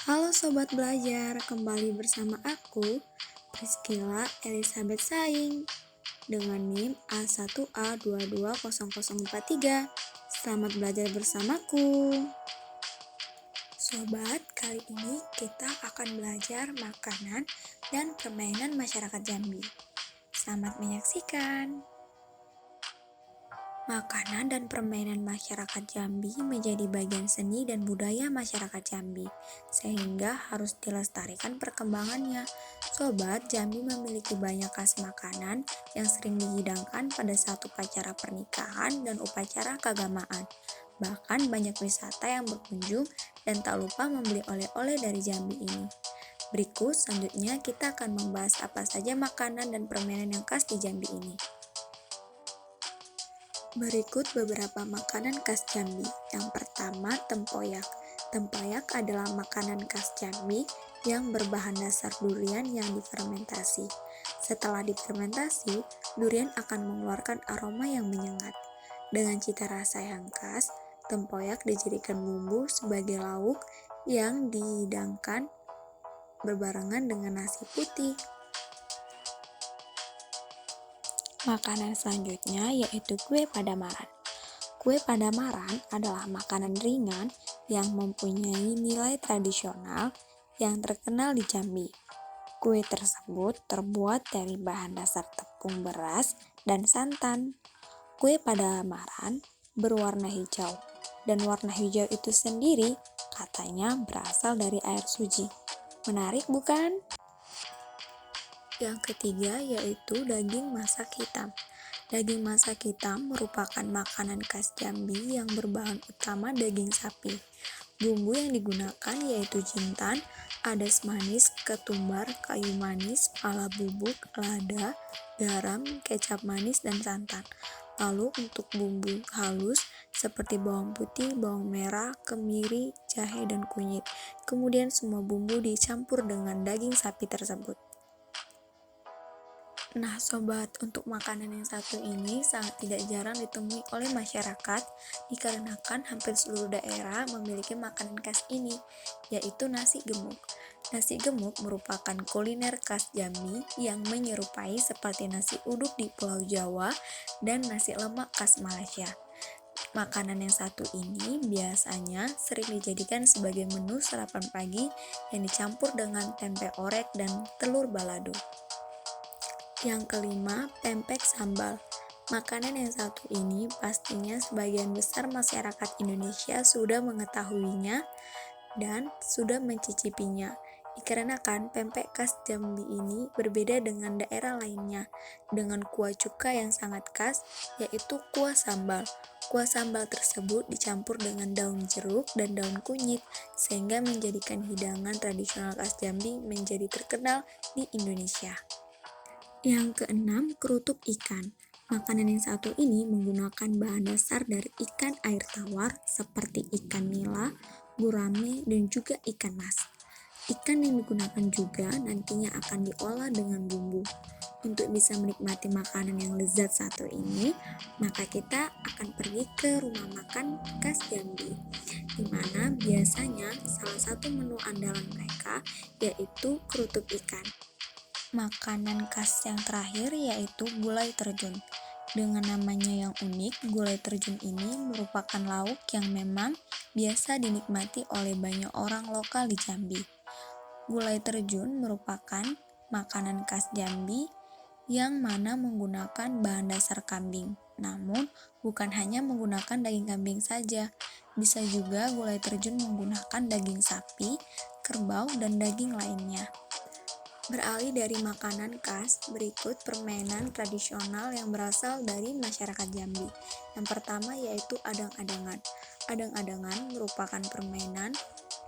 Halo Sobat Belajar, kembali bersama aku, Priscilla Elizabeth Saing, dengan NIM A1A220043. Selamat belajar bersamaku. Sobat, kali ini kita akan belajar makanan dan permainan masyarakat Jambi. Selamat menyaksikan. Makanan dan permainan masyarakat Jambi menjadi bagian seni dan budaya masyarakat Jambi, sehingga harus dilestarikan perkembangannya. Sobat, Jambi memiliki banyak khas makanan yang sering dihidangkan pada saat upacara pernikahan dan upacara keagamaan. Bahkan banyak wisata yang berkunjung dan tak lupa membeli oleh-oleh dari Jambi ini. Berikut selanjutnya kita akan membahas apa saja makanan dan permainan yang khas di Jambi ini. Berikut beberapa makanan khas Jambi. Yang pertama, tempoyak. Tempoyak adalah makanan khas Jambi yang berbahan dasar durian yang difermentasi. Setelah difermentasi, durian akan mengeluarkan aroma yang menyengat. Dengan cita rasa yang khas, tempoyak dijadikan bumbu sebagai lauk yang dihidangkan berbarengan dengan nasi putih. Makanan selanjutnya yaitu kue Padamaran. Kue Padamaran adalah makanan ringan yang mempunyai nilai tradisional yang terkenal di Jambi. Kue tersebut terbuat dari bahan dasar tepung beras dan santan. Kue Padamaran berwarna hijau, dan warna hijau itu sendiri katanya berasal dari air suci. Menarik bukan? Yang ketiga yaitu daging masak hitam. Daging masak hitam merupakan makanan khas Jambi yang berbahan utama daging sapi. Bumbu yang digunakan yaitu jintan, adas manis, ketumbar, kayu manis, pala bubuk, lada, garam, kecap manis, dan santan. Lalu untuk bumbu halus seperti bawang putih, bawang merah, kemiri, jahe, dan kunyit. Kemudian semua bumbu dicampur dengan daging sapi tersebut. Nah sobat, untuk makanan yang satu ini sangat tidak jarang ditemui oleh masyarakat dikarenakan hampir seluruh daerah memiliki makanan khas ini, yaitu nasi gemuk. Nasi gemuk merupakan kuliner khas Jambi yang menyerupai seperti nasi uduk di Pulau Jawa dan nasi lemak khas Malaysia. Makanan yang satu ini biasanya sering dijadikan sebagai menu sarapan pagi yang dicampur dengan tempe orek dan telur balado. Yang kelima, pempek sambal. Makanan yang satu ini pastinya sebagian besar masyarakat Indonesia sudah mengetahuinya dan sudah mencicipinya. Dikarenakan pempek khas Jambi ini berbeda dengan daerah lainnya dengan kuah cuka yang sangat khas, yaitu kuah sambal. Kuah sambal tersebut dicampur dengan daun jeruk dan daun kunyit sehingga menjadikan hidangan tradisional khas Jambi menjadi terkenal di Indonesia. Yang keenam, kerutuk ikan. Makanan yang satu ini menggunakan bahan dasar dari ikan air tawar seperti ikan nila, gurame, dan juga ikan mas. Ikan yang digunakan juga nantinya akan diolah dengan bumbu. Untuk bisa menikmati makanan yang lezat satu ini, maka kita akan pergi ke rumah makan khas Jambi, di mana biasanya salah satu menu andalan mereka yaitu kerutuk ikan. Makanan khas yang terakhir yaitu gulai terjun. Dengan namanya yang unik, gulai terjun ini merupakan lauk yang memang biasa dinikmati oleh banyak orang lokal di Jambi. Gulai terjun merupakan makanan khas Jambi yang mana menggunakan bahan dasar kambing. Namun, bukan hanya menggunakan daging kambing saja, bisa juga gulai terjun menggunakan daging sapi, kerbau, dan daging lainnya. Beralih dari makanan khas, berikut permainan tradisional yang berasal dari masyarakat Jambi. Yang pertama yaitu adang-adangan. Adang-adangan merupakan permainan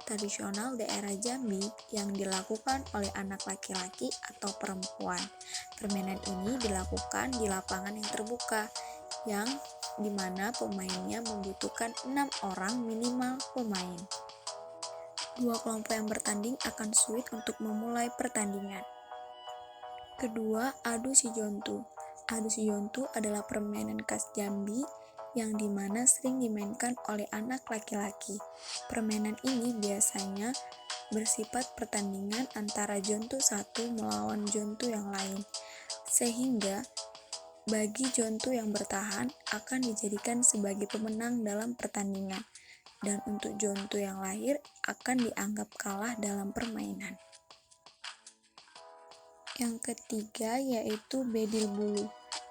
tradisional daerah Jambi yang dilakukan oleh anak laki-laki atau perempuan. Permainan ini dilakukan di lapangan yang terbuka, yang dimana pemainnya membutuhkan 6 orang minimal pemain. Dua kelompok yang bertanding akan sulit untuk memulai pertandingan. Kedua, adu si jontu. Adu si jontu adalah permainan khas Jambi yang dimana sering dimainkan oleh anak laki-laki. Permainan ini biasanya bersifat pertandingan antara jontu satu melawan jontu yang lain, sehingga bagi jontu yang bertahan akan dijadikan sebagai pemenang dalam pertandingan, dan untuk jontu yang lahir akan dianggap kalah dalam permainan. Yang ketiga yaitu bedil bulu.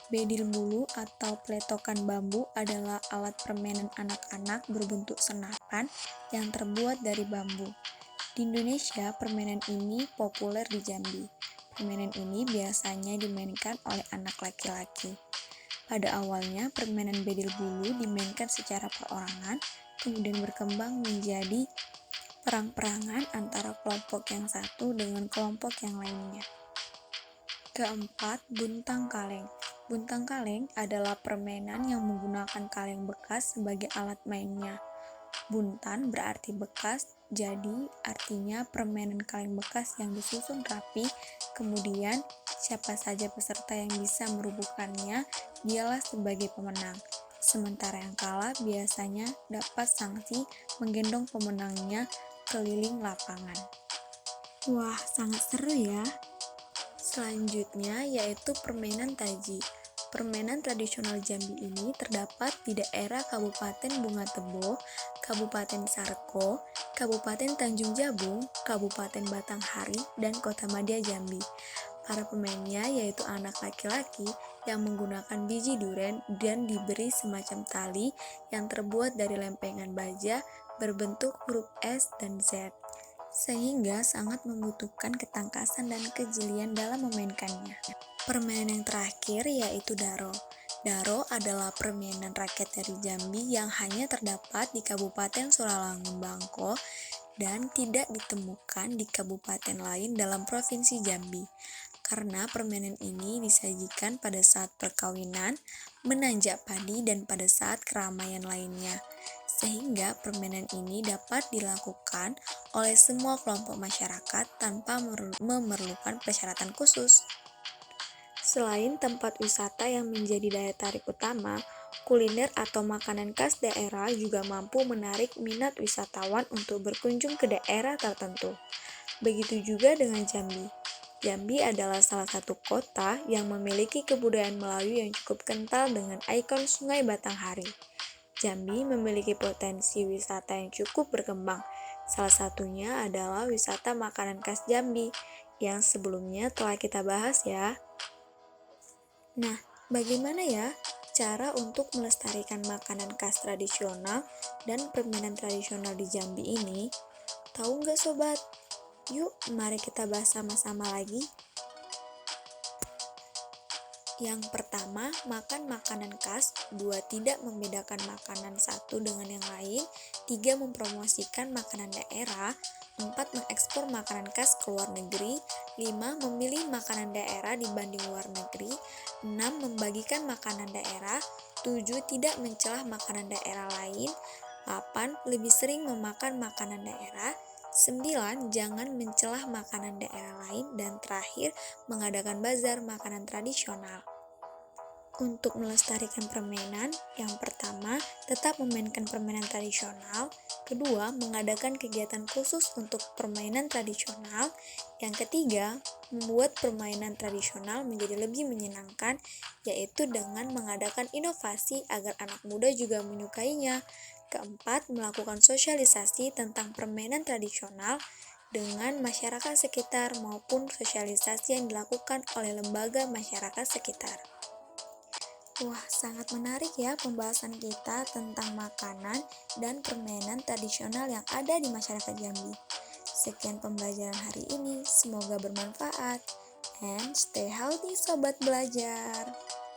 Bedil bulu atau peletokan bambu adalah alat permainan anak-anak berbentuk senapan yang terbuat dari bambu. Di Indonesia, permainan ini populer di Jambi. Permainan ini biasanya dimainkan oleh anak laki-laki. Pada awalnya, permainan bedil bulu dimainkan secara perorangan, kemudian berkembang menjadi perang-perangan antara kelompok yang satu dengan kelompok yang lainnya. Keempat, buntang kaleng. Buntang kaleng adalah permainan yang menggunakan kaleng bekas sebagai alat mainnya. Buntan berarti bekas, jadi artinya permainan kaleng bekas yang disusun rapi, kemudian siapa saja peserta yang bisa merubuhkannya, dialah sebagai pemenang. Sementara yang kalah biasanya dapat sanksi menggendong pemenangnya keliling lapangan. Wah, sangat seru ya! Selanjutnya yaitu permainan taji. Permainan tradisional Jambi ini terdapat di daerah Kabupaten Bunga Tebo, Kabupaten Sarko, Kabupaten Tanjung Jabung, Kabupaten Batanghari, dan Kota Madya Jambi. Para pemainnya yaitu anak laki-laki yang menggunakan biji duren dan diberi semacam tali yang terbuat dari lempengan baja berbentuk huruf S dan Z, sehingga sangat membutuhkan ketangkasan dan kejelian dalam memainkannya. Permainan yang terakhir yaitu daro. Daro adalah permainan rakyat dari Jambi yang hanya terdapat di Kabupaten Suralangun Bangko dan tidak ditemukan di kabupaten lain dalam Provinsi Jambi. Karena permainan ini disajikan pada saat perkawinan, menanjak padi, dan pada saat keramaian lainnya, sehingga permainan ini dapat dilakukan oleh semua kelompok masyarakat tanpa memerlukan persyaratan khusus. Selain tempat wisata yang menjadi daya tarik utama, kuliner atau makanan khas daerah juga mampu menarik minat wisatawan untuk berkunjung ke daerah tertentu. Begitu juga dengan Jambi. Jambi adalah salah satu kota yang memiliki kebudayaan Melayu yang cukup kental dengan ikon Sungai Batanghari. Jambi memiliki potensi wisata yang cukup berkembang. Salah satunya adalah wisata makanan khas Jambi, yang sebelumnya telah kita bahas ya. Nah, bagaimana ya cara untuk melestarikan makanan khas tradisional dan permainan tradisional di Jambi ini? Tahu nggak sobat? Yuk, mari kita bahas sama-sama lagi. Yang pertama, makan makanan khas. 2. Tidak membedakan makanan satu dengan yang lain. 3. Mempromosikan makanan daerah. 4. Mengekspor makanan khas ke luar negeri. 5. Memilih makanan daerah dibanding luar negeri. 6. Membagikan makanan daerah. 7. Tidak mencelah makanan daerah lain. 8. Lebih sering memakan makanan daerah. 9. Jangan mencelah makanan daerah lain. Dan terakhir, mengadakan bazar makanan tradisional. Untuk melestarikan permainan, yang pertama, tetap memainkan permainan tradisional. Kedua, mengadakan kegiatan khusus untuk permainan tradisional. Yang ketiga, membuat permainan tradisional menjadi lebih menyenangkan, yaitu dengan mengadakan inovasi agar anak muda juga menyukainya. Keempat, melakukan sosialisasi tentang permainan tradisional dengan masyarakat sekitar maupun sosialisasi yang dilakukan oleh lembaga masyarakat sekitar. Wah, sangat menarik ya pembahasan kita tentang makanan dan permainan tradisional yang ada di masyarakat Jambi. Sekian pembelajaran hari ini, semoga bermanfaat. And stay healthy sobat belajar.